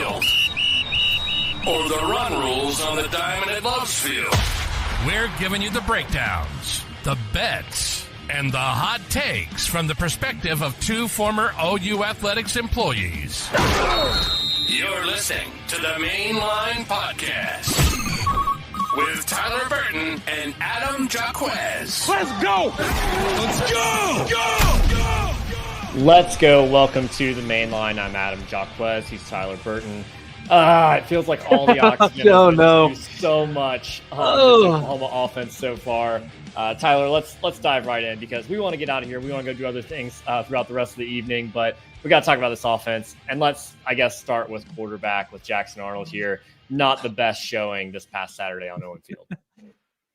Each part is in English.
field, or the run rules on the diamond at Lowe's Field. We're giving you the breakdowns, the bets, and the hot takes from the perspective of two former OU Athletics employees. You're listening to the Mainline Podcast with Tyler Burton and Adam Jaquez. Let's go! Let's go! Go! Go! Let's go. Welcome to the Mainline. I'm Adam Jaquez. He's Tyler Burton. It feels like all the oxygen has been through so much Oklahoma offense so far. Tyler, let's dive right in because we want to get out of here. We want to go do other things throughout the rest of the evening, but we got to talk about this offense. And let's, I guess, start with quarterback with Jackson Arnold here. Not the best showing this past Saturday on Owen Field.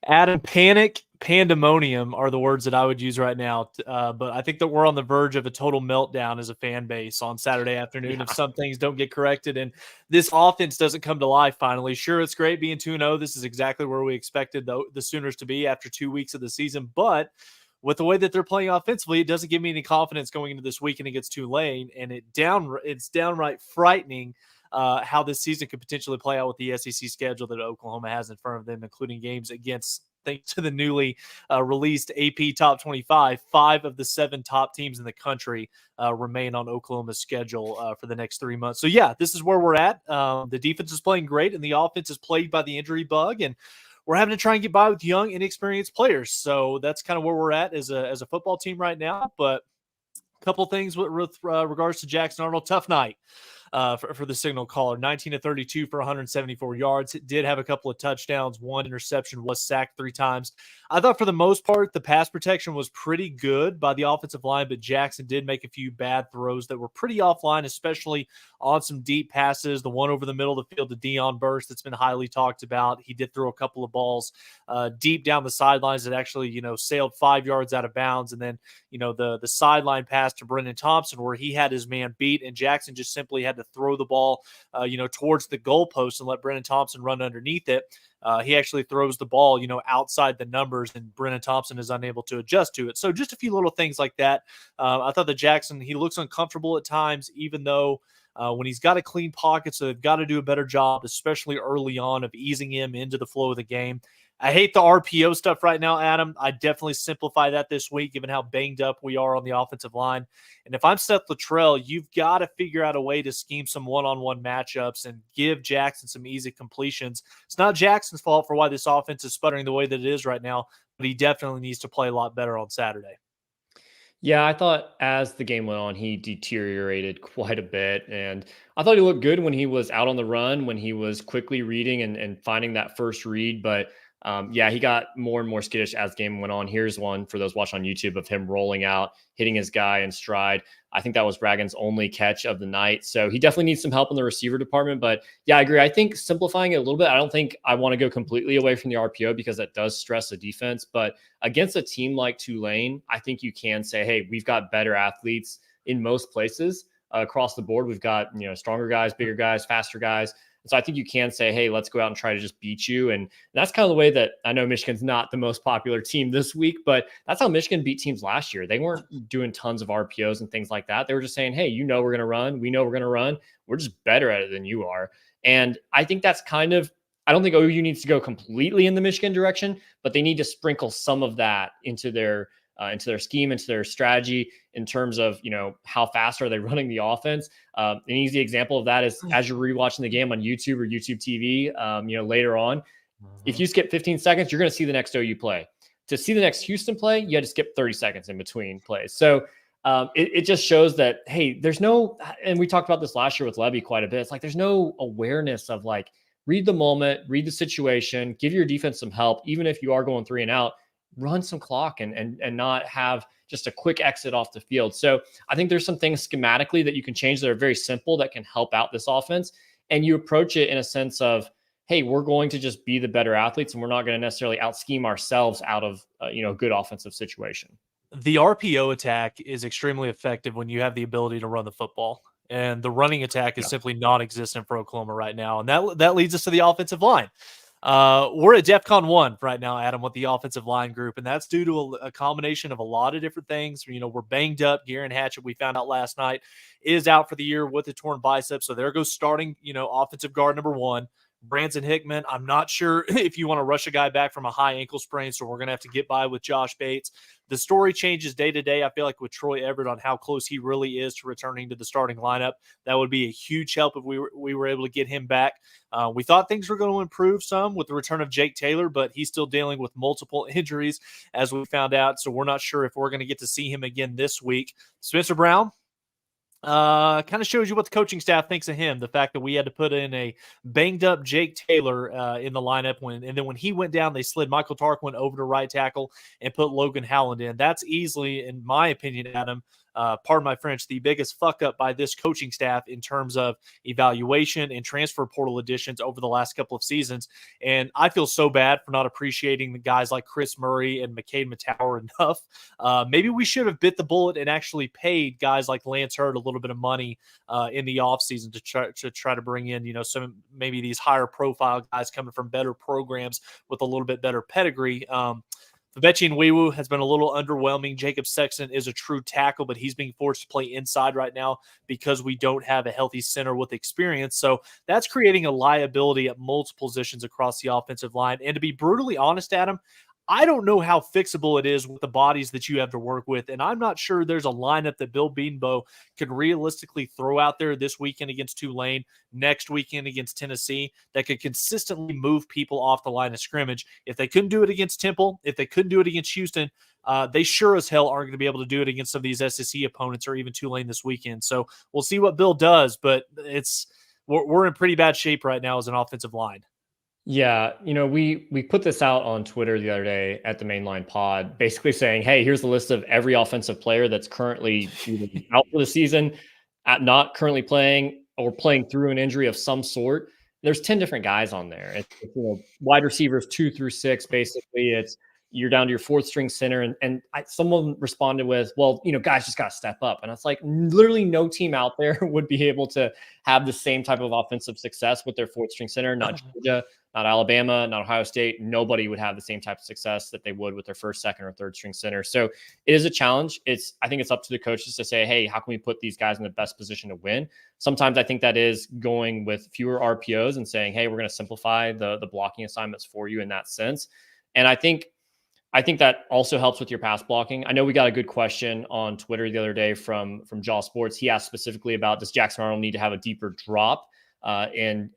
Adam, panic, pandemonium are the words that I would use right now. But I think that we're on the verge of a total meltdown as a fan base on Saturday afternoon if some things don't get corrected and this offense doesn't come to life finally. Sure, it's great being 2-0. This is exactly where we expected the Sooners to be after 2 weeks of the season. But with the way that they're playing offensively, it doesn't give me any confidence going into this weekend against Tulane. And it's downright frightening how this season could potentially play out with the SEC schedule that Oklahoma has in front of them, including games against, thanks to the newly released AP Top 25, 5 of the 7 top teams in the country remain on Oklahoma's schedule for the next 3 months. So, yeah, this is where we're at. The defense is playing great, and the offense is plagued by the injury bug, and we're having to try and get by with young, inexperienced players. So that's kind of where we're at as a football team right now. But a couple things with regards to Jackson Arnold. Tough night for the signal caller. 19-32 for 174 yards. It did have a couple of touchdowns. One interception, was sacked 3 times. I thought for the most part, the pass protection was pretty good by the offensive line, but Jackson did make a few bad throws that were pretty offline, especially on some deep passes. The one over the middle of the field to Deion Burst that's been highly talked about. He did throw a couple of balls deep down the sidelines that actually, sailed 5 yards out of bounds. And then, the sideline pass to Brennan Thompson where he had his man beat and Jackson just simply had to throw the ball, towards the goalpost and let Brennan Thompson run underneath it. He actually throws the ball, outside the numbers, and Brennan Thompson is unable to adjust to it. So just a few little things like that. I thought that Jackson, he looks uncomfortable at times, even though when he's got a clean pocket, so they've got to do a better job, especially early on, of easing him into the flow of the game. I hate the RPO stuff right now, Adam. I definitely simplify that this week, given how banged up we are on the offensive line. And if I'm Seth Luttrell, you've got to figure out a way to scheme some one-on-one matchups and give Jackson some easy completions. It's not Jackson's fault for why this offense is sputtering the way that it is right now, but he definitely needs to play a lot better on Saturday. Yeah, I thought as the game went on, he deteriorated quite a bit. And I thought he looked good when he was out on the run, when he was quickly reading and finding that first read. But he got more and more skittish as the game went on. Here's one for those watching on YouTube of him rolling out, hitting his guy in stride. I think that was Bragan's only catch of the night. So he definitely needs some help in the receiver department. But yeah, I agree. I think simplifying it a little bit, I don't think I want to go completely away from the RPO because that does stress the defense. But against a team like Tulane, I think you can say, hey, we've got better athletes in most places across the board. We've got, stronger guys, bigger guys, faster guys. So I think you can say, hey, let's go out and try to just beat you. And that's kind of the way that I know Michigan's not the most popular team this week, but that's how Michigan beat teams last year. They weren't doing tons of RPOs and things like that. They were just saying, hey, we're going to run. We know we're going to run. We're just better at it than you are. And I think that's I don't think OU needs to go completely in the Michigan direction, but they need to sprinkle some of that into their scheme, into their strategy in terms of, how fast are they running the offense. An easy example of that is as you're rewatching the game on YouTube or YouTube TV, later on, if you skip 15 seconds, you're going to see the next OU play. To see the next Houston play, you had to skip 30 seconds in between plays. So it just shows that, hey, there's no, and we talked about this last year with Levy quite a bit. It's like, there's no awareness of read the moment, read the situation, give your defense some help. Even if you are going 3 and out, run some clock and not have just a quick exit off the field. So I think there's some things schematically that you can change that are very simple that can help out this offense. And you approach it in a sense of, hey, we're going to just be the better athletes and we're not going to necessarily out scheme ourselves out of, a good offensive situation. The RPO attack is extremely effective when you have the ability to run the football. And the running attack is simply non-existent for Oklahoma right now. And that leads us to the offensive line. We're at DEFCON 1 right now, Adam, with the offensive line group, and that's due to a combination of a lot of different things. We're banged up. Garen Hatchett, we found out last night, is out for the year with a torn bicep. So there goes starting, offensive guard number 1. Branson Hickman, I'm not sure if you want to rush a guy back from a high ankle sprain, so we're going to have to get by with Josh Bates. The story changes day to day, I feel like, with Troy Everett on how close he really is to returning to the starting lineup. That would be a huge help if we were able to get him back. We thought things were going to improve some with the return of Jake Taylor, but he's still dealing with multiple injuries, as we found out, so we're not sure if we're going to get to see him again this week. Spencer Brown, kind of shows you what the coaching staff thinks of him. The fact that we had to put in a banged up Jake Taylor in the lineup and then when he went down, they slid Michael Tarquin over to right tackle and put Logan Howland in. That's easily, in my opinion, Adam, pardon my French, the biggest fuck up by this coaching staff in terms of evaluation and transfer portal additions over the last couple of seasons. And I feel so bad for not appreciating the guys like Chris Murray and McCade Matower enough. Maybe we should have bit the bullet and actually paid guys like Lance Hurd a little bit of money in the offseason to try to bring in, some maybe these higher profile guys coming from better programs with a little bit better pedigree. Favechi Nwiwu has been a little underwhelming. Jacob Sexton is a true tackle, but he's being forced to play inside right now because we don't have a healthy center with experience. So that's creating a liability at multiple positions across the offensive line. And to be brutally honest, Adam, I don't know how fixable it is with the bodies that you have to work with, and I'm not sure there's a lineup that Bill Bedenbaugh could realistically throw out there this weekend against Tulane, next weekend against Tennessee, that could consistently move people off the line of scrimmage. If they couldn't do it against Temple, if they couldn't do it against Houston, they sure as hell aren't going to be able to do it against some of these SEC opponents or even Tulane this weekend. So we'll see what Bill does, but we're in pretty bad shape right now as an offensive line. Yeah, we put this out on Twitter the other day at the Mainline Pod, basically saying, hey, here's the list of every offensive player that's currently either out for the season, not currently playing, or playing through an injury of some sort. There's 10 different guys on there. It's wide receivers 2 through 6, basically. You're down to your 4th string center. And someone responded with, well, guys just got to step up. And it's like literally no team out there would be able to have the same type of offensive success with their 4th string center, not Georgia, not Alabama, not Ohio State. Nobody would have the same type of success that they would with their 1st, 2nd, or 3rd string center. So it is a challenge. I think it's up to the coaches to say, hey, how can we put these guys in the best position to win? Sometimes I think that is going with fewer RPOs and saying, hey, we're going to simplify the blocking assignments for you in that sense. And I think that also helps with your pass blocking. I know we got a good question on Twitter the other day from Jaw Sports. He asked specifically about, does Jackson Arnold need to have a deeper drop and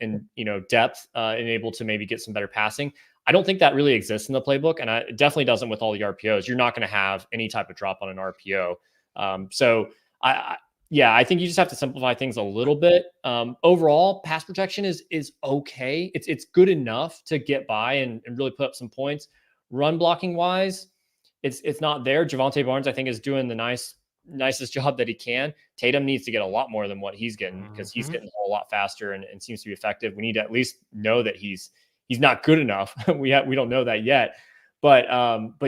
depth and able to maybe get some better passing? I don't think that really exists in the playbook, and it definitely doesn't with all the RPOs. You're not going to have any type of drop on an RPO. I think you just have to simplify things a little bit. Overall, pass protection is okay. It's good enough to get by and really put up some points. Run blocking wise, it's not there. Javonte Barnes, I think, is doing the nicest job that he can. Tatum needs to get a lot more than what he's getting because he's getting a whole lot faster and seems to be effective. We need to at least know that he's not good enough. We don't know that yet. But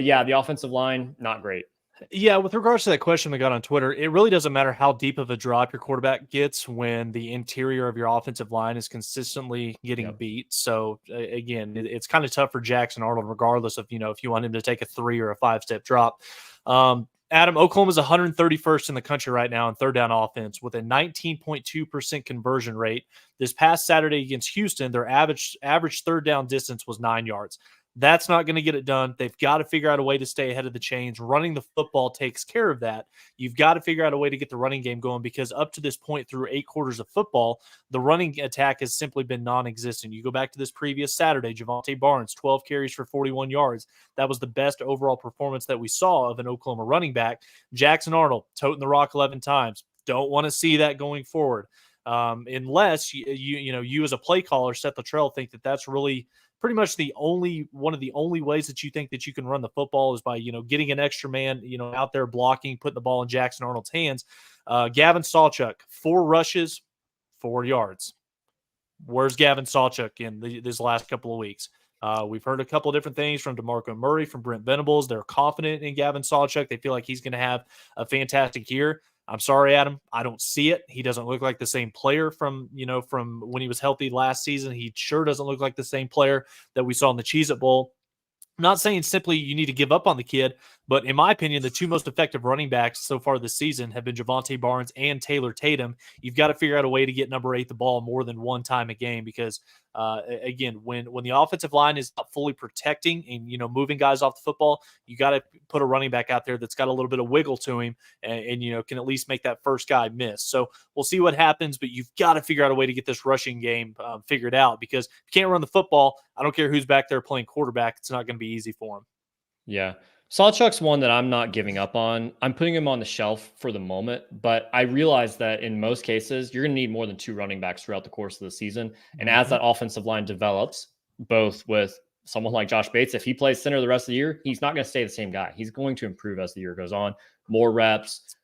yeah, the offensive line, not great. Yeah, with regards to that question we got on Twitter, it really doesn't matter how deep of a drop your quarterback gets when the interior of your offensive line is consistently getting beat. So again, it's kind of tough for Jackson Arnold, regardless of, if you want him to take a 3 or a 5-step drop. Adam, Oklahoma's 131st in the country right now in third down offense with a 19.2% conversion rate. This past Saturday against Houston, their average third down distance was 9 yards. That's not going to get it done. They've got to figure out a way to stay ahead of the chains. Running the football takes care of that. You've got to figure out a way to get the running game going because up to this point through 8 quarters of football, the running attack has simply been non-existent. You go back to this previous Saturday, Javonte Barnes, 12 carries for 41 yards. That was the best overall performance that we saw of an Oklahoma running back. Jackson Arnold, toting the rock 11 times. Don't want to see that going forward. Unless you as a play caller, Seth Luttrell, think that that's really pretty much one of the only ways that you think that you can run the football is by, getting an extra man, out there blocking, putting the ball in Jackson Arnold's hands. Gavin Sawchuk, 4 rushes, 4 yards. Where's Gavin Sawchuk in this last couple of weeks? We've heard a couple of different things from DeMarco Murray, from Brent Venables. They're confident in Gavin Sawchuk. They feel like he's going to have a fantastic year. I'm sorry, Adam. I don't see it. He doesn't look like the same player from when he was healthy last season. He sure doesn't look like the same player that we saw in the Cheez-It Bowl. I'm not saying simply you need to give up on the kid, but in my opinion, the two most effective running backs so far this season have been Javonte Barnes and Taylor Tatum. You've got to figure out a way to get number 8 the ball more than one time a game because, again, when the offensive line is not fully protecting and, moving guys off the football, you got to put a running back out there that's got a little bit of wiggle to him and can at least make that first guy miss. So we'll see what happens, but you've got to figure out a way to get this rushing game figured out because if you can't run the football, I don't care who's back there playing quarterback, it's not going to be easy for him. Yeah. Sawchuck's one that I'm not giving up on. I'm putting him on the shelf for the moment, but I realize that in most cases, you're going to need more than 2 running backs throughout the course of the season. And as that offensive line develops, both with someone like Josh Bates, if he plays center the rest of the year, he's not going to stay the same guy. He's going to improve as the year goes on. More reps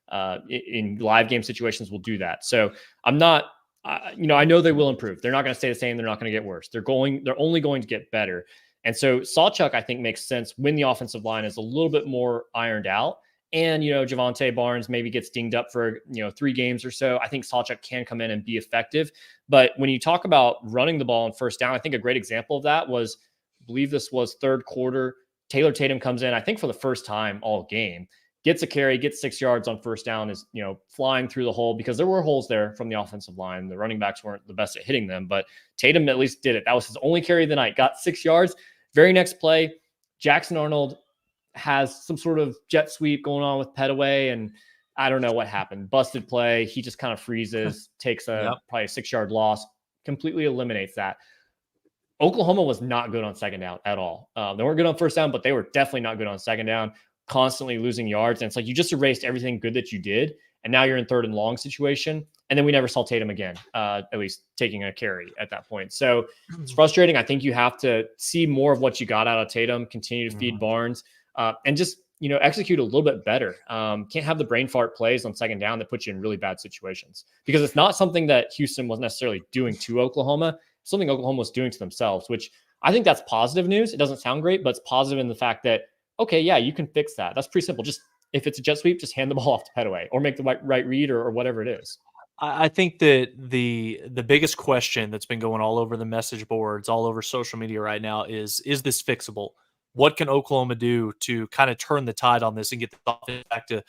in live game situations will do that. So I'm not, I know they will improve. They're not going to stay the same. They're not going to get worse. They're only going to get better. And so Sawchuck, I think, makes sense when the offensive line is a little bit more ironed out. And, Javonte Barnes maybe gets dinged up for, 3 games or so. I think Sawchuck can come in and be effective. But when you talk about running the ball on first down, I think a great example of that was, I believe this was third quarter. Taylor Tatum comes in, I think for the first time all game, gets a carry, gets 6 yards on first down, is, flying through the hole because there were holes there from the offensive line. The running backs weren't the best at hitting them, but Tatum at least did it. That was his only carry of the night, got 6 yards. Very next play, Jackson Arnold has some sort of jet sweep going on with Petaway, and I don't know what happened. Busted play. He just kind of freezes, takes probably a 6-yard loss, completely eliminates that. Oklahoma was not good on second down at all. They weren't good on first down, but they were definitely not good on second down, constantly losing yards. And it's like you just erased everything good that you did, and now you're in third and long situation. And then we never saw Tatum again, at least taking a carry at that point. So it's frustrating. I think you have to see more of what you got out of Tatum, continue to feed Barnes, and just, execute a little bit better. Can't have the brain fart plays on second down that put you in really bad situations because it's not something that Houston was necessarily doing to Oklahoma, it's something Oklahoma was doing to themselves, which I think that's positive news. It doesn't sound great, but it's positive in the fact that, okay, yeah, you can fix that. That's pretty simple. Just if it's a jet sweep, just hand the ball off to Petaway or make the right read or whatever it is. I think that the biggest question that's been going all over the message boards, all over social media right now is this fixable? What can Oklahoma do to kind of turn the tide on this and get the offense back to,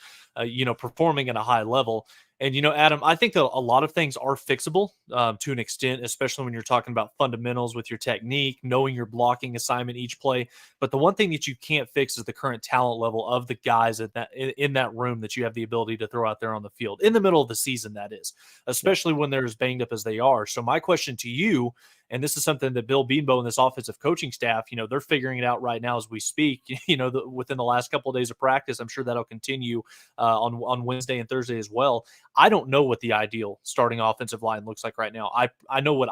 performing at a high level? And, Adam, I think that a lot of things are fixable to an extent, especially when you're talking about fundamentals with your technique, knowing your blocking assignment each play. But the one thing that you can't fix is the current talent level of the guys in that room that you have the ability to throw out there on the field in the middle of the season, that is, especially when they're as banged up as they are. So my question to you, and this is something that Bill Beanbo and this offensive coaching staff, they're figuring it out right now as we speak, within the last couple of days of practice. I'm sure that'll continue on Wednesday and Thursday as well. I don't know what the ideal starting offensive line looks like right now. I know what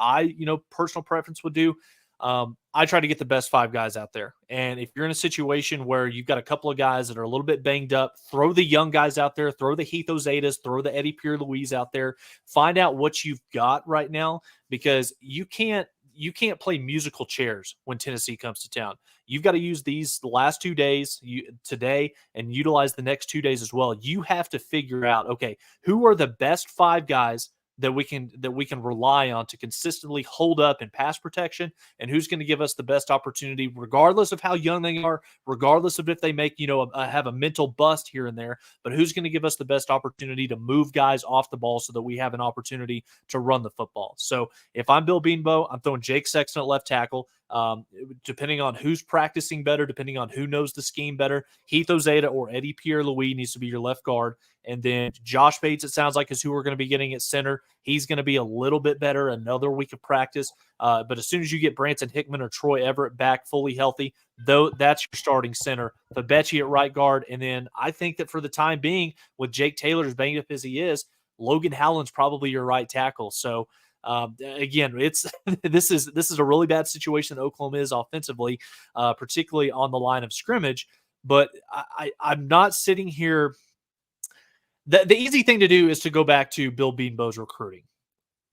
personal preference would do. I try to get the best 5 guys out there. And if you're in a situation where you've got a couple of guys that are a little bit banged up, throw the young guys out there, throw the Heath Ozadas, throw the Eddie Pierre-Louise out there, find out what you've got right now, because you can't play musical chairs when Tennessee comes to town. You've got to use the last 2 days today and utilize the next 2 days as well. You have to figure out, okay, who are the best 5 guys that we can rely on to consistently hold up in pass protection, and who's going to give us the best opportunity, regardless of how young they are, regardless of if they make, have a mental bust here and there, but who's going to give us the best opportunity to move guys off the ball so that we have an opportunity to run the football. So if I'm Bill Beanbo, I'm throwing Jake Sexton at left tackle. Depending on who's practicing better, depending on who knows the scheme better, Heath Ozada or Eddie Pierre-Louis needs to be your left guard. And then Josh Bates, it sounds like, is who we're going to be getting at center. He's going to be a little bit better, another week of practice. But as soon as you get Branson Hickman or Troy Everett back fully healthy, though, that's your starting center. Fabechi at right guard. And then I think that for the time being, with Jake Taylor as banged up as he is, Logan Howland's probably your right tackle. So again, this is a really bad situation that Oklahoma is offensively, particularly on the line of scrimmage. But I'm not sitting here. The easy thing to do is to go back to Bill Beanbo's recruiting.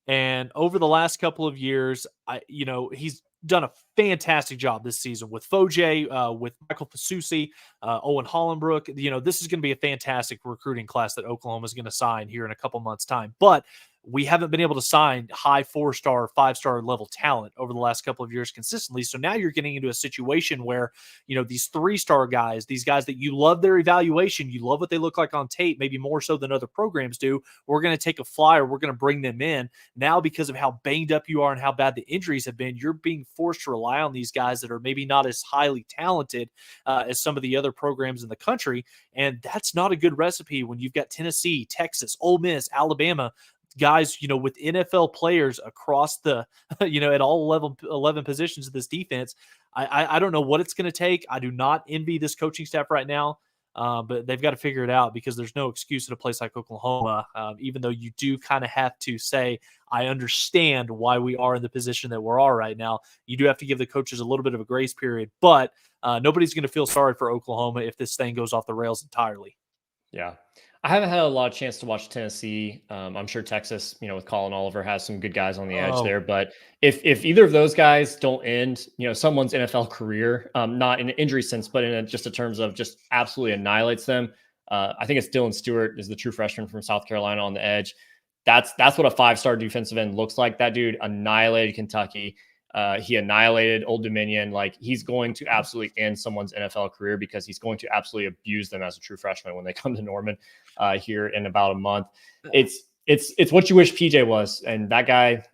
And over the last couple of years, he's done a fantastic job this season with Foje, with Michael Fasusi, Owen Hollenbrook. This is going to be a fantastic recruiting class that Oklahoma is going to sign here in a couple months' time. But we haven't been able to sign high 4-star, 5-star level talent over the last couple of years consistently. So now you're getting into a situation where, these 3-star guys, these guys that you love their evaluation, you love what they look like on tape, maybe more so than other programs do. We're going to take a flyer. We're going to bring them in. Now, because of how banged up you are and how bad the injuries have been, you're being forced to rely on these guys that are maybe not as highly talented as some of the other programs in the country. And that's not a good recipe when you've got Tennessee, Texas, Ole Miss, Alabama, guys, with NFL players across the, at all 11 positions of this defense. I don't know what it's going to take. I do not envy this coaching staff right now, but they've got to figure it out because there's no excuse at a place like Oklahoma, even though you do kind of have to say, I understand why we are in the position that we're all right now. You do have to give the coaches a little bit of a grace period, but nobody's going to feel sorry for Oklahoma if this thing goes off the rails entirely. Yeah. I haven't had a lot of chance to watch Tennessee. I'm sure Texas, with Colin Oliver, has some good guys on the edge there. But if either of those guys don't end, someone's NFL career, not in an injury sense, but in just in terms of just absolutely annihilates them, I think it's Dylan Stewart is the true freshman from South Carolina on the edge. That's what a 5-star defensive end looks like. That dude annihilated Kentucky. He annihilated Old Dominion. Like, he's going to absolutely end someone's NFL career because he's going to absolutely abuse them as a true freshman when they come to Norman here in about a month. It's what you wish PJ was. And that guy,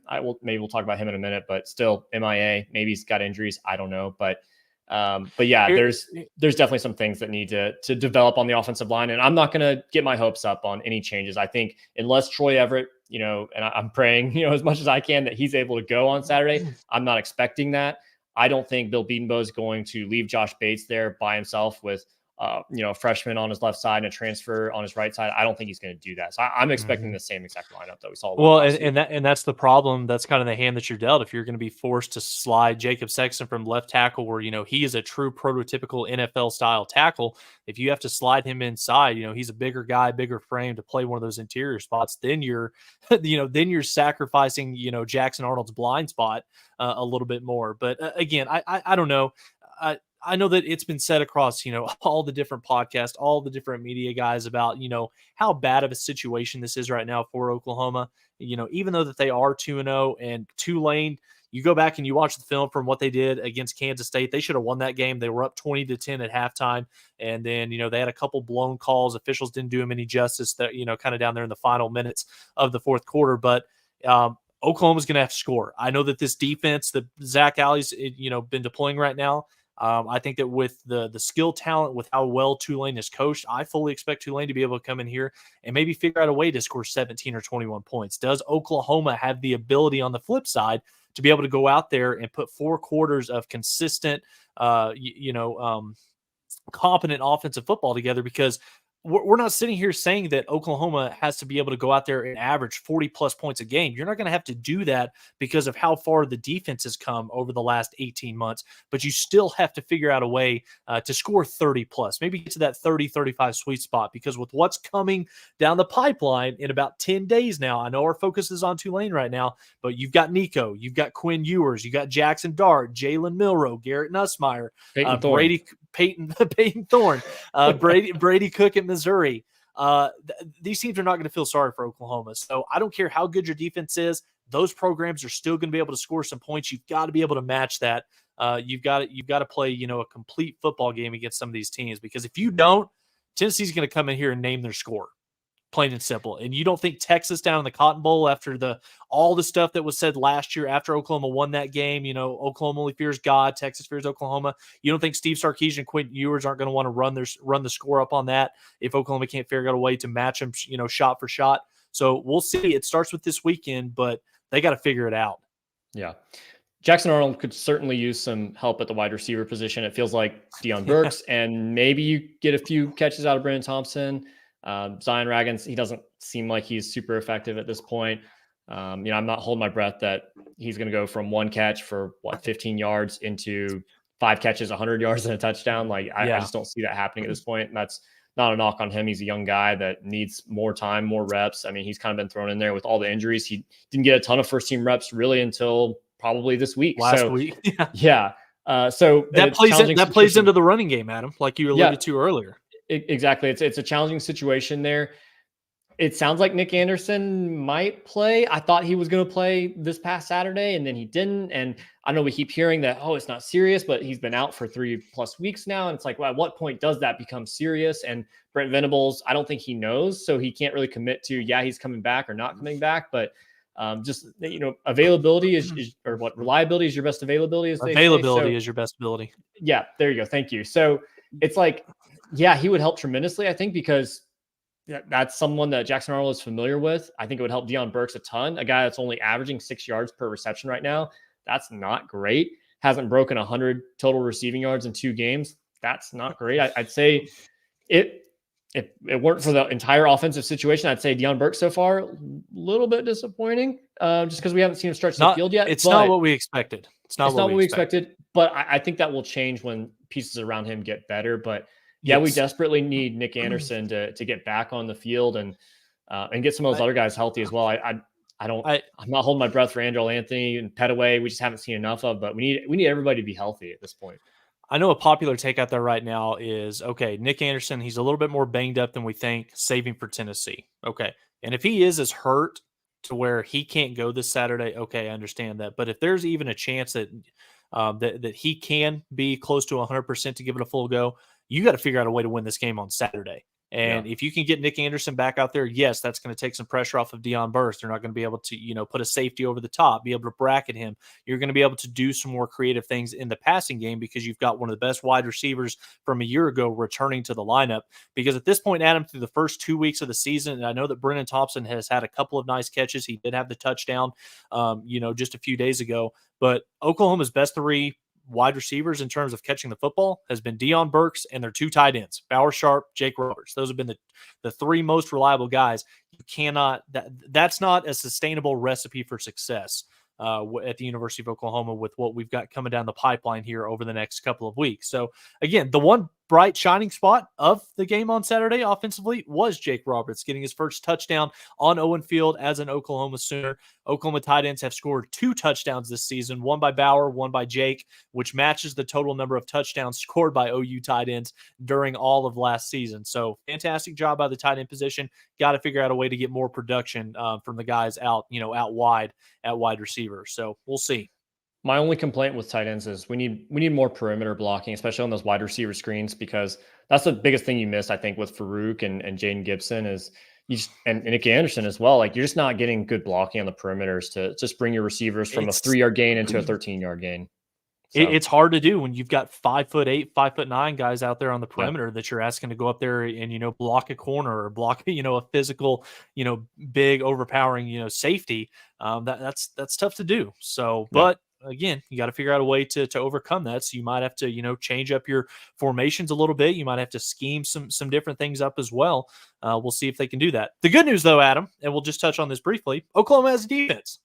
maybe we'll talk about him in a minute, but still MIA. Maybe he's got injuries. I don't know. But yeah, there's definitely some things that need to develop on the offensive line. And I'm not going to get my hopes up on any changes. I think unless Troy Everett, and I'm praying, as much as I can that he's able to go on Saturday. I'm not expecting that. I don't think Bill Bedenbaugh is going to leave Josh Bates there by himself with, a freshman on his left side and a transfer on his right side. I don't think he's going to do that. So I'm expecting the same exact lineup that we saw. Well, and that's the problem. That's kind of the hand that you're dealt. If you're going to be forced to slide Jacob Sexton from left tackle, where he is a true prototypical NFL style tackle, if you have to slide him inside, he's a bigger guy, bigger frame to play one of those interior spots. Then you're, then you're sacrificing, Jackson Arnold's blind spot a little bit more. But again, I don't know. I know that it's been said across, all the different podcasts, all the different media guys about, how bad of a situation this is right now for Oklahoma. Even though that they are 2-0 and Tulane, you go back and you watch the film from what they did against Kansas State. They should have won that game. They were up 20-10 at halftime. And then, they had a couple blown calls. Officials didn't do them any justice that, kind of down there in the final minutes of the fourth quarter. But, Oklahoma's going to have to score. I know that this defense that Zach Alley's, been deploying right now, I think that with the skill talent, with how well Tulane is coached, I fully expect Tulane to be able to come in here and maybe figure out a way to score 17 or 21 points. Does Oklahoma have the ability on the flip side to be able to go out there and put 4 quarters of consistent, competent offensive football together? Because we're not sitting here saying that Oklahoma has to be able to go out there and average 40-plus points a game. You're not going to have to do that because of how far the defense has come over the last 18 months, but you still have to figure out a way to score 30-plus, maybe get to that 30-35 sweet spot, because with what's coming down the pipeline in about 10 days now, I know our focus is on Tulane right now, but you've got Nico, you've got Quinn Ewers, you got Jackson Dart, Jalen Milroe, Garrett Nussmeier, Peyton Thorne, Brady Cook at Missouri. These teams are not going to feel sorry for Oklahoma. So I don't care how good your defense is. Those programs are still going to be able to score some points. You've got to be able to match that. You've got to play, a complete football game against some of these teams, because if you don't, Tennessee's going to come in here and name their score. Plain and simple. And you don't think Texas down in the Cotton Bowl, after all the stuff that was said last year after Oklahoma won that game, Oklahoma only fears God, Texas fears Oklahoma. You don't think Steve Sarkisian and Quentin Ewers aren't going to want to run the score up on that if Oklahoma can't figure out a way to match them, shot for shot. So we'll see. It starts with this weekend, but they got to figure it out. Yeah. Jackson Arnold could certainly use some help at the wide receiver position. It feels like Deion Burks, and maybe you get a few catches out of Brandon Thompson. Zion Raggins, he doesn't seem like he's super effective at this point. I'm not holding my breath that he's going to go from 1 catch for 15 yards into 5 catches, 100 yards and a touchdown. I just don't see that happening at this point. And that's not a knock on him. He's a young guy that needs more time, more reps. I mean, he's kind of been thrown in there with all the injuries. He didn't get a ton of first team reps really until probably this week. Last So week. yeah. So that plays into the running game, Adam, like you alluded to earlier. Exactly. It's a challenging situation there. It sounds like Nic Anderson might play. I thought he was going to play this past Saturday, and then he didn't. And I know we keep hearing that, it's not serious, but he's been out for 3+ weeks now. And it's like, well, at what point does that become serious? And Brent Venables, I don't think he knows. So he can't really commit to, he's coming back or not coming back. But availability is or what reliability is your best availability. Availability is your best ability. Yeah, there you go. Thank you. So it's like, he would help tremendously, I think, because that's someone that Jackson Arnold is familiar with. I think it would help Deion Burks a ton. A guy that's only averaging 6 yards per reception right now. That's not great. Hasn't broken 100 total receiving yards in 2 games. That's not great. I'd say if it weren't for the entire offensive situation, I'd say Deion Burks so far, a little bit disappointing, just because we haven't seen him stretch the field yet. It's not what we expected. It's not what we expected. But I think that will change when pieces around him get better. But we desperately need Nic Anderson to get back on the field and get some of those other guys healthy as well. I'm not holding my breath for Andrew Anthony and Petaway. We just haven't seen enough of, but we need everybody to be healthy at this point. I know a popular take out there right now is, okay, Nic Anderson, he's a little bit more banged up than we think, saving for Tennessee. Okay. And if he is as hurt to where he can't go this Saturday, okay, I understand that. But if there's even a chance that that he can be close to 100% to give it a full go, you got to figure out a way to win this game on Saturday. And if you can get Nic Anderson back out there, yes, that's going to take some pressure off of Deion Burks. They're not going to be able to, put a safety over the top, be able to bracket him. You're going to be able to do some more creative things in the passing game because you've got one of the best wide receivers from a year ago returning to the lineup. Because at this point, Adam, through the first 2 weeks of the season, and I know that Brennan Thompson has had a couple of nice catches. He did have the touchdown, just a few days ago. But Oklahoma's best 3 wide receivers in terms of catching the football has been Deion Burks and their 2 tight ends, Bauer Sharp, Jake Roberts. Those have been the 3 most reliable guys. You cannot, that's not a sustainable recipe for success at the University of Oklahoma with what we've got coming down the pipeline here over the next couple of weeks. So again, the one bright shining spot of the game on Saturday offensively was Jake Roberts getting his first touchdown on Owen Field as an Oklahoma Sooner. Oklahoma tight ends have scored 2 touchdowns this season, one by Bauer, one by Jake, which matches the total number of touchdowns scored by OU tight ends during all of last season. So fantastic job by the tight end position. Got to figure out a way to get more production from the guys out wide at wide receiver. So we'll see. My only complaint with tight ends is we need more perimeter blocking, especially on those wide receiver screens, because that's the biggest thing you miss, I think, with Farouk and Jaden Gibson is and Nic Anderson as well. Like, you're just not getting good blocking on the perimeters to just bring your receivers from a 3-yard gain into a 13-yard gain. So it's hard to do when you've got 5'8", 5'9" guys out there on the perimeter that you're asking to go up there and, block a corner or block, a physical, big overpowering, safety. That's tough to do. So, but again, you got to figure out a way to overcome that. So you might have to, change up your formations a little bit. You might have to scheme some different things up as well. We'll see if they can do that. The good news though, Adam, and we'll just touch on this briefly, Oklahoma has a defense.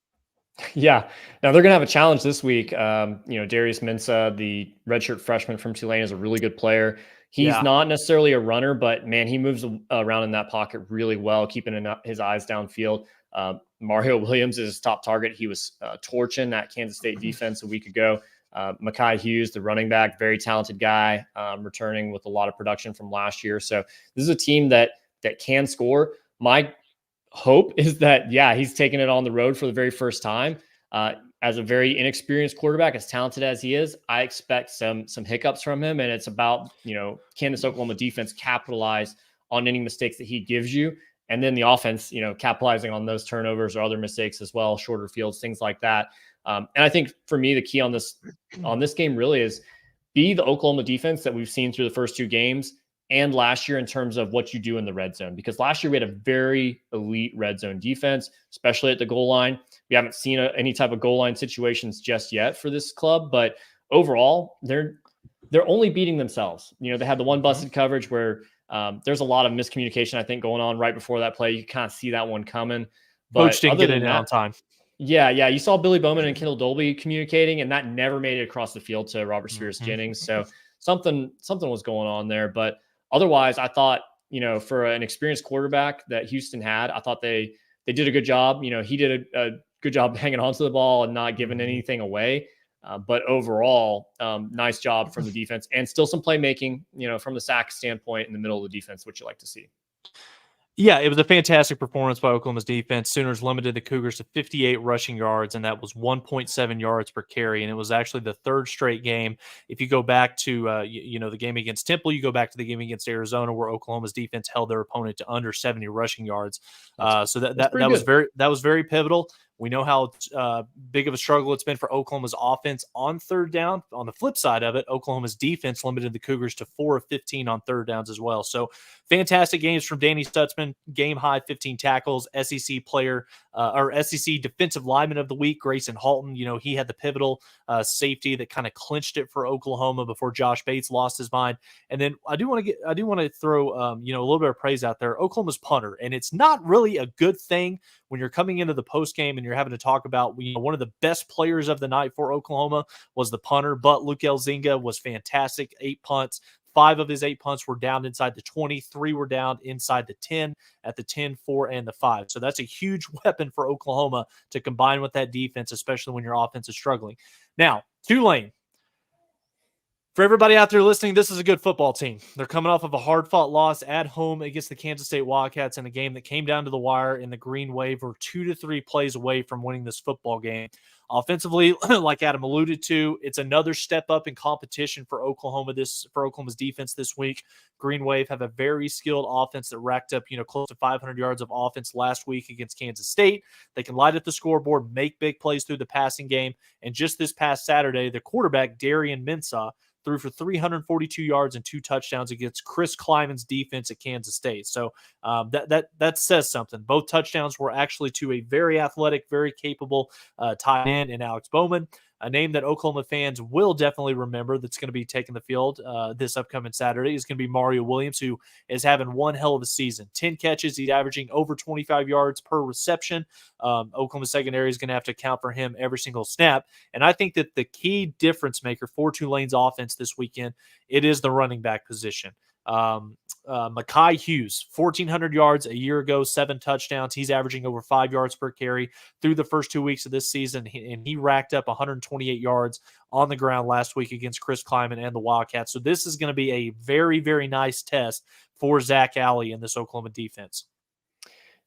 Yeah. Now they're going to have a challenge this week. Darius Mensah, the redshirt freshman from Tulane, is a really good player. He's not necessarily a runner, but man, he moves around in that pocket really well, keeping his eyes downfield. Mario Williams is his top target. He was torching that Kansas State defense a week ago. Mekhi Hughes, the running back, very talented guy, returning with a lot of production from last year. So this is a team that can score. My hope is that, he's taking it on the road for the very first time. As a very inexperienced quarterback, as talented as he is, I expect some hiccups from him. And it's about, can this Oklahoma defense capitalize on any mistakes that he gives you? And then the offense, capitalizing on those turnovers or other mistakes as well, shorter fields, things like that. And I think for me, the key on this game really is be the Oklahoma defense that we've seen through the first 2 games and last year in terms of what you do in the red zone. Because last year we had a very elite red zone defense, especially at the goal line. We haven't seen any type of goal line situations just yet for this club, but overall, they're only beating themselves. They had the one busted coverage where there's a lot of miscommunication, I think, going on right before that play. You kind of see that one coming. But Coach didn't get it on time. Yeah. You saw Billy Bowman and Kendall Dolby communicating, and that never made it across the field to Robert Spears Jennings. So something was going on there. But otherwise, I thought, for an experienced quarterback that Houston had, I thought they did a good job. He did a good job hanging on to the ball and not giving anything away. But overall, nice job from the defense, and still some playmaking, from the sack standpoint in the middle of the defense, which you like to see. Yeah, it was a fantastic performance by Oklahoma's defense. Sooners limited the Cougars to 58 rushing yards, and that was 1.7 yards per carry. And it was actually the third straight game. If you go back to the game against Temple, you go back to the game against Arizona, where Oklahoma's defense held their opponent to under 70 rushing yards. So that was very pivotal. We know how big of a struggle it's been for Oklahoma's offense on third down. On the flip side of it, Oklahoma's defense limited the Cougars to 4 of 15 on third downs as well. So fantastic games from Danny Stutzman, game high 15 tackles, SEC player or SEC defensive lineman of the week, Grayson Halton. He had the pivotal safety that kind of clinched it for Oklahoma before Josh Bates lost his mind. And then I do want to throw a little bit of praise out there. Oklahoma's punter, and it's not really a good thing when you're coming into the post game and you're having to talk about one of the best players of the night for Oklahoma was the punter, but Luke Elzinga was fantastic. 8 punts. 5 of his 8 punts were down inside the 20. 3 were down inside the 10, at the 10, 4, and the 5. So that's a huge weapon for Oklahoma to combine with that defense, especially when your offense is struggling. Now, Tulane. For everybody out there listening, this is a good football team. They're coming off of a hard-fought loss at home against the Kansas State Wildcats in a game that came down to the wire, and the Green Wave were 2 to 3 plays away from winning this football game. Offensively, like Adam alluded to, it's another step up in competition for Oklahoma's defense this week. Green Wave have a very skilled offense that racked up, close to 500 yards of offense last week against Kansas State. They can light up the scoreboard, make big plays through the passing game, and just this past Saturday, the quarterback Darian Mensah threw for 342 yards and 2 touchdowns against Chris Kleiman's defense at Kansas State. So that says something. Both touchdowns were actually to a very athletic, very capable tight end in Alex Bowman, a name that Oklahoma fans will definitely remember that's going to be taking the field this upcoming Saturday is going to be Mario Williams, who is having one hell of a season. 10 catches. He's averaging over 25 yards per reception. Oklahoma secondary is going to have to account for him every single snap. And I think that the key difference maker for Tulane's offense this weekend, it is the running back position. Mekhi Hughes, 1,400 yards a year ago, 7 touchdowns. He's averaging over 5 yards per carry through the first 2 weeks of this season, and he racked up 128 yards on the ground last week against Chris Kleiman and the Wildcats. So this is going to be a very, very nice test for Zach Alley in this Oklahoma defense.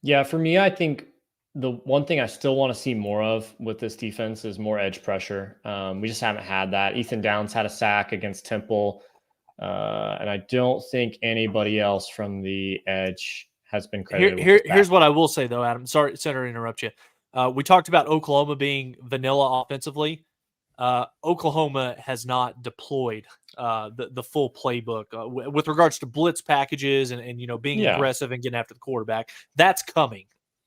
Yeah, for me, I think the one thing I still want to see more of with this defense is more edge pressure. We just haven't had that. Ethan Downs had a sack against Temple. And I don't think anybody else from the edge has been credited. Here's what I will say, though, Adam. Sorry to interrupt you. We talked about Oklahoma being vanilla offensively. Oklahoma has not deployed the full playbook with regards to blitz packages and being aggressive and getting after the quarterback. That's coming.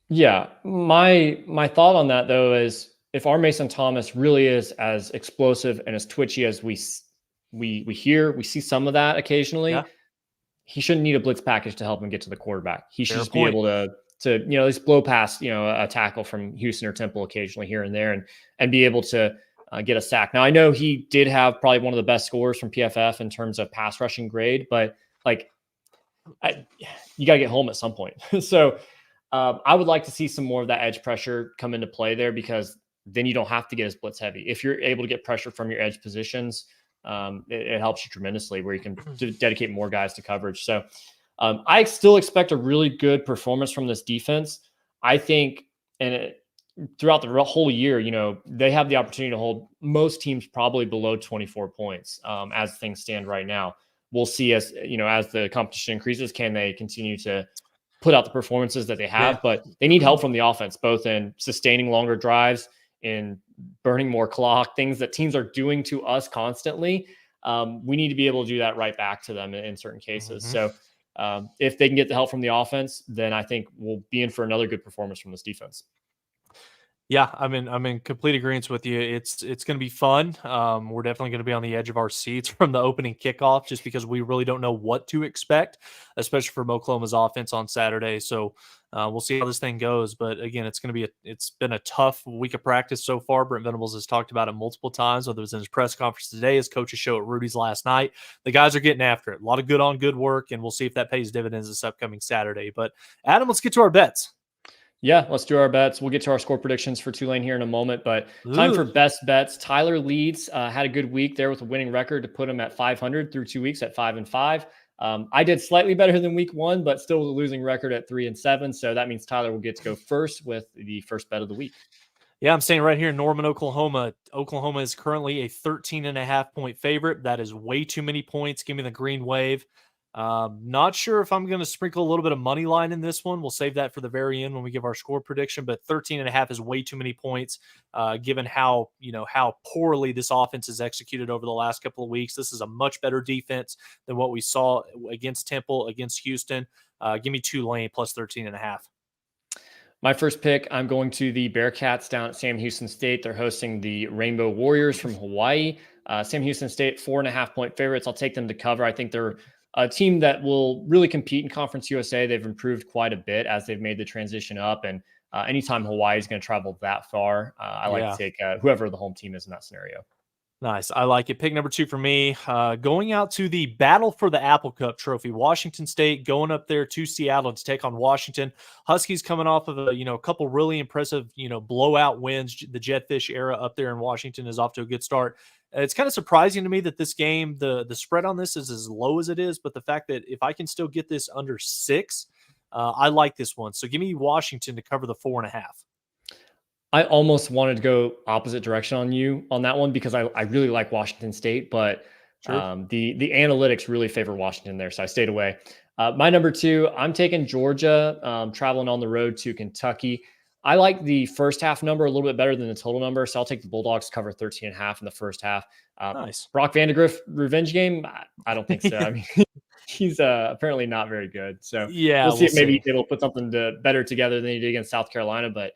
Yeah. My thought on that, though, is if our Mason Thomas really is as explosive and as twitchy as we see some of that occasionally, he shouldn't need a blitz package to help him get to the quarterback. He should just be able to at least blow past, a tackle from Houston or Temple occasionally here and there and be able to get a sack. Now, I know he did have probably one of the best scores from PFF in terms of pass rushing grade, but you got to get home at some point. So I would like to see some more of that edge pressure come into play there, because then you don't have to get as blitz heavy. If you're able to get pressure from your edge positions, it helps you tremendously, where you can dedicate more guys to coverage. So I still expect a really good performance from this defense. I think, throughout the whole year, they have the opportunity to hold most teams probably below 24 points as things stand right now. We'll see as the competition increases, can they continue to put out the performances that they have? But they need help from the offense, both in sustaining longer drives, in burning more clock, things that teams are doing to us constantly. We need to be able to do that right back to them in certain cases. So if they can get the help from the offense, then I think we'll be in for another good performance from this defense. Yeah, I'm in complete agreement with you. It's going to be fun. We're definitely going to be on the edge of our seats from the opening kickoff, just because we really don't know what to expect, especially from Oklahoma's offense on Saturday. So we'll see how this thing goes. But again, it's been a tough week of practice so far. Brent Venables has talked about it multiple times, whether it was in his press conference today, his coach's show at Rudy's last night. The guys are getting after it. A lot of good work, and we'll see if that pays dividends this upcoming Saturday. But Adam, let's get to our bets. Yeah, let's do our bets. We'll get to our score predictions for Tulane here in a moment, but time for best bets. Tyler Leeds had a good week there with a winning record to put him at 500 through 2 weeks at 5-5. I did slightly better than week one, but still with a losing record at 3-7. So that means Tyler will get to go first with the first bet of the week. Yeah, I'm staying right here in Norman, Oklahoma. Oklahoma is currently a 13.5-point favorite. That is way too many points. Give me the green wave. Not sure if I'm going to sprinkle a little bit of money line in this one. We'll save that for the very end when we give our score prediction, but 13.5 is way too many points, given how poorly this offense is executed over the last couple of weeks. This is a much better defense than what we saw against Temple, against Houston. Give me Tulane plus 13.5. My first pick, I'm going to the Bearcats down at Sam Houston State. They're hosting the Rainbow Warriors from Hawaii. Sam Houston State, 4.5-point favorites. I'll take them to cover. I think they're a team that will really compete in Conference USA. They've improved quite a bit as they've made the transition up. And anytime Hawaii is going to travel that far, I like to take whoever the home team is in that scenario. Nice. I like it. Pick number 2 for me. Going out to the Battle for the Apple Cup trophy. Washington State going up there to Seattle to take on Washington. Huskies coming off of a couple really impressive blowout wins. The Jetfish era up there in Washington is off to a good start. It's kind of surprising to me that this game, the spread on this is as low as it is, but the fact that if I can still get this under 6, I like this one. So give me Washington to cover the 4.5. I almost wanted to go opposite direction on you on that one because I really like Washington State, but the analytics really favor Washington there, so I stayed away. My number 2, I'm taking Georgia, traveling on the road to Kentucky. I like the first half number a little bit better than the total number, so I'll take the Bulldogs to cover 13.5 in the first half. Nice. Brock Vandegrift revenge game? I don't think so. I mean, he's apparently not very good. So we'll see if maybe he's able to put something better together than he did against South Carolina, but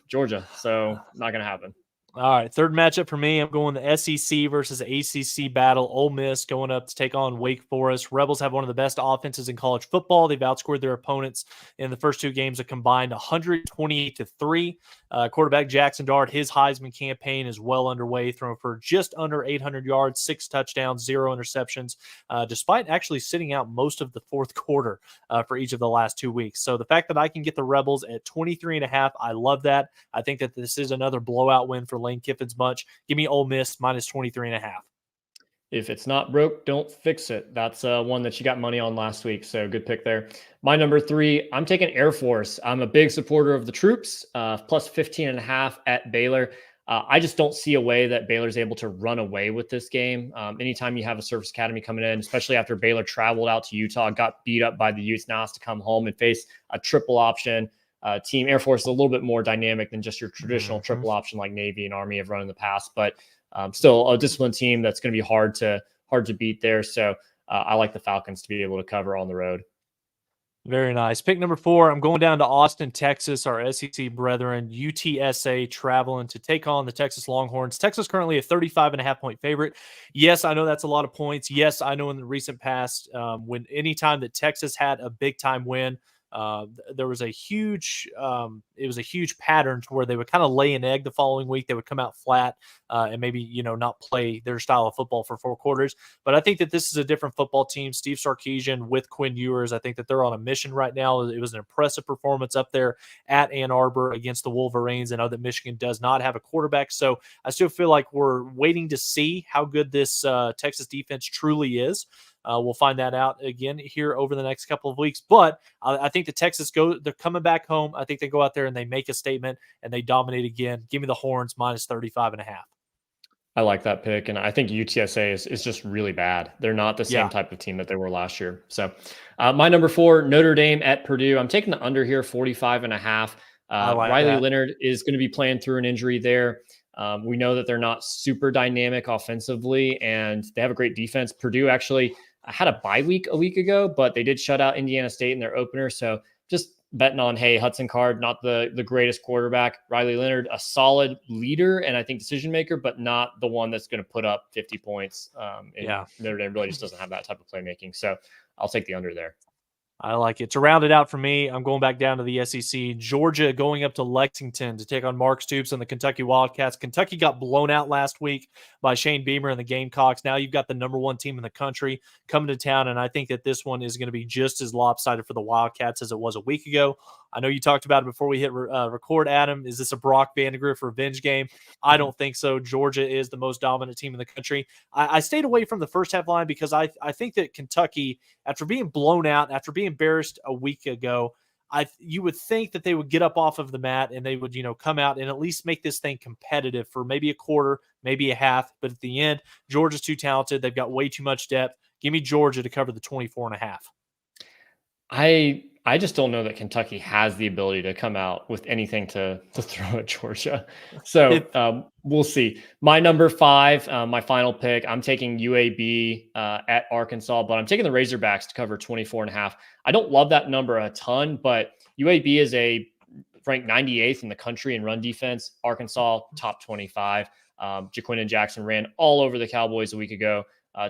Georgia, so not going to happen. All right, third matchup for me. I'm going the SEC versus ACC battle. Ole Miss going up to take on Wake Forest. Rebels have one of the best offenses in college football. They've outscored their opponents in the first 2 games, a combined 128-3. Quarterback Jackson Arnold, his Heisman campaign is well underway, throwing for just under 800 yards, 6 touchdowns, 0 interceptions, despite actually sitting out most of the fourth quarter for each of the last 2 weeks. So the fact that I can get the Rebels at 23.5, I love that. I think that this is another blowout win for Lane Kiffin's bunch. Give me Ole Miss minus 23.5. If it's not broke, don't fix it. That's one that you got money on last week. So good pick there. My number 3, I'm taking Air Force. I'm a big supporter of the troops, plus 15.5 at Baylor. I just don't see a way that Baylor's able to run away with this game. Anytime you have a service academy coming in, especially after Baylor traveled out to Utah, got beat up by the Utes, now has to come home and face a triple option team. Air Force is a little bit more dynamic than just your traditional triple option like Navy and Army have run in the past, but still a disciplined team that's going to be hard to beat there. So I like the Falcons to be able to cover on the road. Very nice. Pick number 4, I'm going down to Austin, Texas. Our SEC brethren, UTSA, traveling to take on the Texas Longhorns. Texas currently a 35.5-point favorite. Yes, I know that's a lot of points. Yes, I know in the recent past, anytime that Texas had a big-time win, there was a huge pattern to where they would kind of lay an egg the following week. They would come out flat and maybe, not play their style of football for 4 quarters. But I think that this is a different football team. Steve Sarkisian with Quinn Ewers, I think that they're on a mission right now. It was an impressive performance up there at Ann Arbor against the Wolverines. I know that Michigan does not have a quarterback, so I still feel like we're waiting to see how good this Texas defense truly is. We'll find that out again here over the next couple of weeks. But I think the Texas they're coming back home. I think they go out there and they make a statement and they dominate again. Give me the Horns minus 35.5. I like that pick. And I think UTSA is just really bad. They're not the same type of team that they were last year. So my number 4, Notre Dame at Purdue. I'm taking the under here, 45.5. Riley Leonard is going to be playing through an injury there. We know that they're not super dynamic offensively and they have a great defense. Purdue actually had a bye week a week ago, but they did shut out Indiana State in their opener. So just betting on, hey, Hudson Card, not the greatest quarterback. Riley Leonard, a solid leader and I think decision maker, but not the one that's going to put up 50 points. Notre Dame really just doesn't have that type of playmaking. So I'll take the under there. I like it. To round it out for me, I'm going back down to the SEC. Georgia going up to Lexington to take on Mark Stoops and the Kentucky Wildcats. Kentucky got blown out last week by Shane Beamer and the Gamecocks. Now you've got the number 1 team in the country coming to town, and I think that this one is going to be just as lopsided for the Wildcats as it was a week ago. I know you talked about it before we hit record, Adam. Is this a Brock Vandegrift revenge game? I don't think so. Georgia is the most dominant team in the country. I stayed away from the first half line because I think that Kentucky, after being blown out, after being embarrassed a week ago, you would think that they would get up off of the mat and they would, come out and at least make this thing competitive for maybe a quarter, maybe a half. But at the end, Georgia's too talented. They've got way too much depth. Give me Georgia to cover the 24.5. I just don't know that Kentucky has the ability to come out with anything to throw at Georgia. So we'll see. My number 5, my final pick, I'm taking UAB at Arkansas, but I'm taking the Razorbacks to cover 24.5. I don't love that number a ton, but UAB is ranked 98th in the country in run defense. Arkansas, top 25. Jaquin and Jackson ran all over the Cowboys a week ago.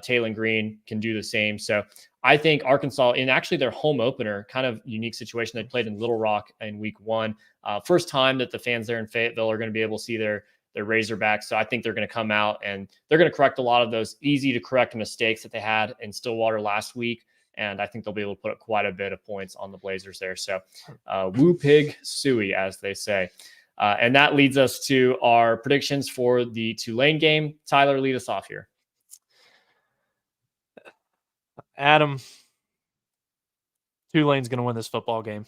Taylor Green can do the same. So I think Arkansas, in actually their home opener, kind of unique situation. They played in Little Rock in week 1. First time that the fans there in Fayetteville are going to be able to see their Razorbacks. So I think they're going to come out and they're going to correct a lot of those easy to correct mistakes that they had in Stillwater last week. And I think they'll be able to put up quite a bit of points on the Blazers there. So woo pig suey, as they say. And that leads us to our predictions for the Tulane game. Tyler, lead us off here. Adam, Tulane's going to win this football game.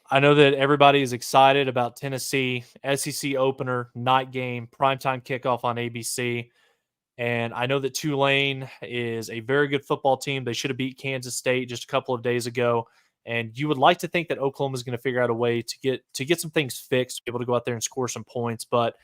I know that everybody is excited about Tennessee, SEC opener, night game, primetime kickoff on ABC. And I know that Tulane is a very good football team. They should have beat Kansas State just a couple of days ago. And you would like to think that Oklahoma is going to figure out a way to get some things fixed, be able to go out there and score some points. But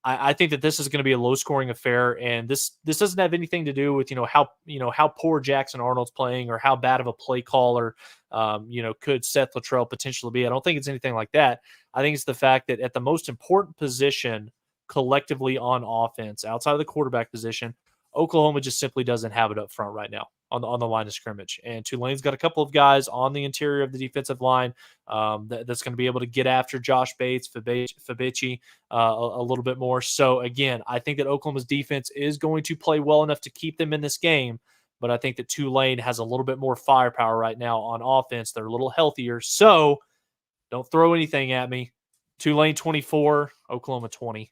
I think that this is going to be a low-scoring affair, and this doesn't have anything to do with how poor Jackson Arnold's playing or how bad of a play caller could Seth Luttrell potentially be. I don't think it's anything like that. I think it's the fact that at the most important position collectively on offense, outside of the quarterback position, Oklahoma just simply doesn't have it up front right now on the line of scrimmage. And Tulane's got a couple of guys on the interior of the defensive line that's going to be able to get after Josh Bates, Fabici a little bit more. So, again, I think that Oklahoma's defense is going to play well enough to keep them in this game, but I think that Tulane has a little bit more firepower right now on offense. They're a little healthier. So, don't throw anything at me. Tulane 24, Oklahoma 20.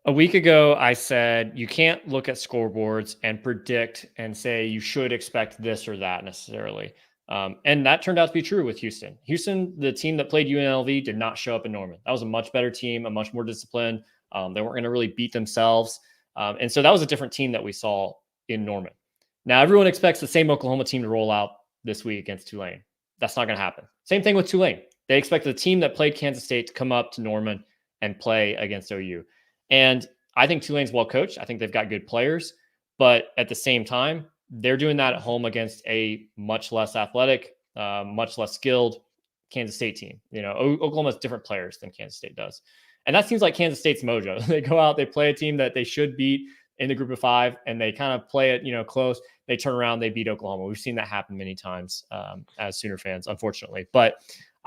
A week ago, I said you can't look at scoreboards and predict and say you should expect this or that necessarily. And that turned out to be true with Houston. Houston, the team that played UNLV, did not show up in Norman. That was a much better team, a much more disciplined. They weren't going to really beat themselves. And so that was a different team that we saw in Norman. Now, everyone expects the same Oklahoma team to roll out this week against Tulane. That's not going to happen. Same thing with Tulane. They expect the team that played Kansas State to come up to Norman and play against OU. And I think Tulane's well coached. I think they've got good players, but at the same time, they're doing that at home against a much less athletic, much less skilled Kansas State team. Oklahoma has different players than Kansas State does. And that seems like Kansas State's mojo. They go out, they play a team that they should beat in the group of 5, and they kind of play it, close. They turn around, they beat Oklahoma. We've seen that happen many times as Sooner fans, unfortunately. But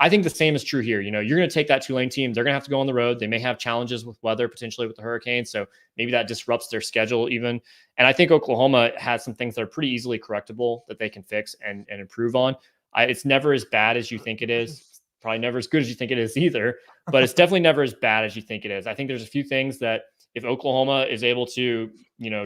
I think the same is true here. You're going to take that Tulane team. They're going to have to go on the road. They may have challenges with weather, potentially with the hurricane. So maybe that disrupts their schedule even. And I think Oklahoma has some things that are pretty easily correctable that they can fix and improve on. It's never as bad as you think it is. Probably never as good as you think it is either, but it's definitely never as bad as you think it is. I think there's a few things that if Oklahoma is able to,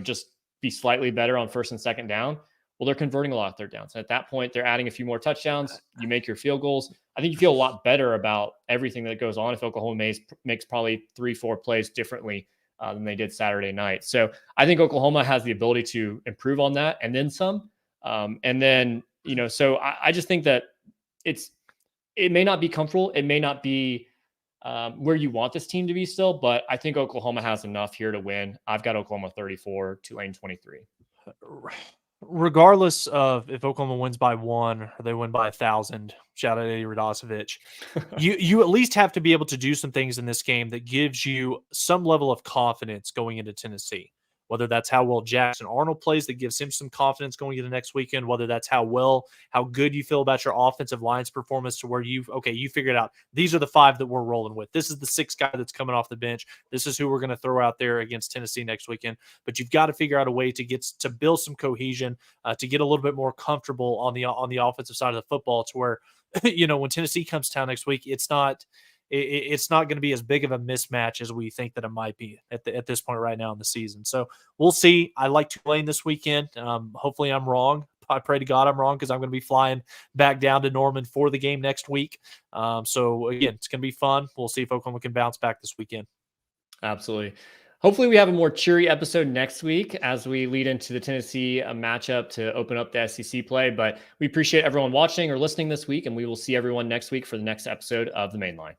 just be slightly better on first and second down, well, they're converting a lot of third downs. And at that point, they're adding a few more touchdowns. You make your field goals. I think you feel a lot better about everything that goes on if Oklahoma makes probably 3-4 plays differently than they did Saturday night. So I think Oklahoma has the ability to improve on that and then some. And then, so I just think that it may not be comfortable. It may not be where you want this team to be still, but I think Oklahoma has enough here to win. I've got Oklahoma 34, Tulane 23. Regardless of if Oklahoma wins by 1 or they win by 1,000, shout out to Eddie Radosevich, you at least have to be able to do some things in this game that gives you some level of confidence going into Tennessee. Whether that's how well Jackson Arnold plays that gives him some confidence going into next weekend, whether that's how good you feel about your offensive line's performance to where you figured out these are the 5 that we're rolling with. This is the 6th guy that's coming off the bench. This is who we're going to throw out there against Tennessee next weekend. But you've got to figure out a way to build some cohesion, to get a little bit more comfortable on the offensive side of the football to where when Tennessee comes to town next week, it's not going to be as big of a mismatch as we think that it might be at this point right now in the season. So we'll see. I like Tulane this weekend. Hopefully I'm wrong. I pray to God I'm wrong, because I'm going to be flying back down to Norman for the game next week. So again, it's going to be fun. We'll see if Oklahoma can bounce back this weekend. Absolutely. Hopefully we have a more cheery episode next week as we lead into the Tennessee matchup to open up the SEC play. But we appreciate everyone watching or listening this week, and we will see everyone next week for the next episode of The Main Line.